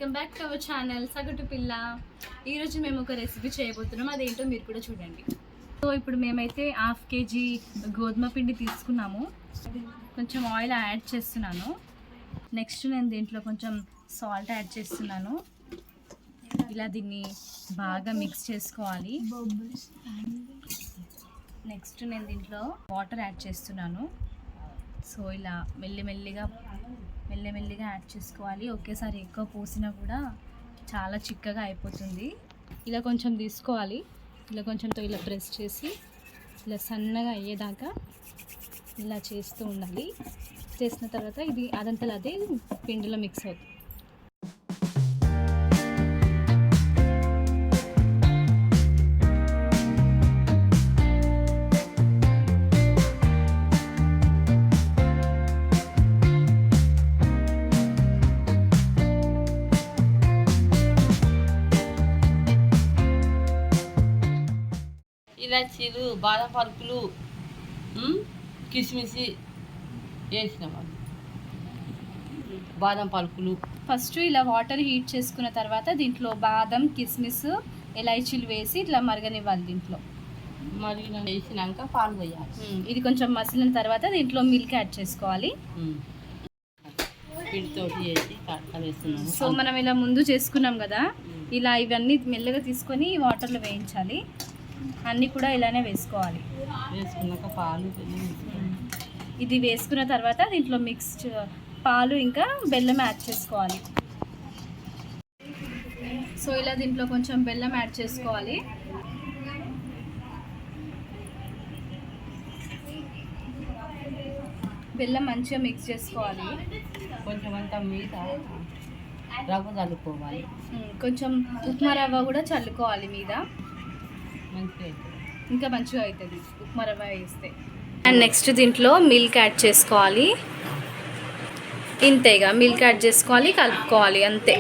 Welcome back to our channel సగటు పిల్ల. ఈరోజు మేము ఒక రెసిపీ చేయబోతున్నాం, అదేంటో మీరు కూడా చూడండి. సో ఇప్పుడు మేమైతే 1/2 kg గోధుమ పిండి తీసుకున్నాము. కొంచెం ఆయిల్ యాడ్ చేస్తున్నాను. నెక్స్ట్ నేను దీంట్లో కొంచెం సాల్ట్ యాడ్ చేస్తున్నాను. ఇలా దీన్ని బాగా మిక్స్ చేసుకోవాలి. నెక్స్ట్ నేను దీంట్లో వాటర్ యాడ్ చేస్తున్నాను. సో ఇలా మెల్లిమెల్లిగా యాడ్ చేసుకోవాలి. ఒకేసారి ఎక్కువ పోసినా కూడా చాలా చిక్కగా అయిపోతుంది. ఇలా కొంచెం తీసుకోవాలి. ఇలా కొంచెంతో ఇలా ప్రెస్ చేసి ఇలా సన్నగా అయ్యేదాకా ఇలా చేస్తూ ఉండాలి. చేసిన తర్వాత ఇది అదంతలో అదే పిండిలో మిక్స్ అవుతుంది. ఇలాచీలు, బాదం పలుకులు, కిస్మిసి వేసినాము. బాదం పలుకులు ఫస్ట్ ఇలా వాటర్ హీట్ చేసుకున్న తర్వాత దీంట్లో బాదం, కిస్మిస్, ఇలాచీలు వేసి ఇట్లా మరగనివ్వాలి. దీంట్లో వేసినాక పాలు పోయాలి. ఇది కొంచెం మసిలిన తర్వాత దీంట్లో మిల్క్ యాడ్ చేసుకోవాలి. పిండితోటి వేసి వేస్తున్నాము. సో మనం ఇలా ముందు చేసుకున్నాం కదా, ఇలా ఇవన్నీ మెల్లగా తీసుకొని వాటర్లో వేయించాలి. అన్నీ కూడా ఇలానే వేసుకోవాలి. వేసుకున్నాక పాలు ఇది వేసుకున్న తర్వాత దీంట్లో పాలు ఇంకా బెల్లం యాడ్ చేసుకోవాలి. సో ఇలా దీంట్లో కొంచెం బెల్లం యాడ్ చేసుకోవాలి. బెల్లం మంచిగా మిక్స్ చేసుకోవాలి. కొంచెం అంతా మీద రవ్వ చల్లుకోవాలి. కొంచెం ఉప్మా రవ్వ కూడా చల్లుకోవాలి మీద, ఇంకా మంచిగా అవుతుంది ఉప్మా రవ్వ వేస్తే. అండ్ నెక్స్ట్ దీంట్లో మిల్క్ యాడ్ చేసుకోవాలి. ఇంతేగా మిల్క్ యాడ్ చేసుకోవాలి, కలుపుకోవాలి, అంతే.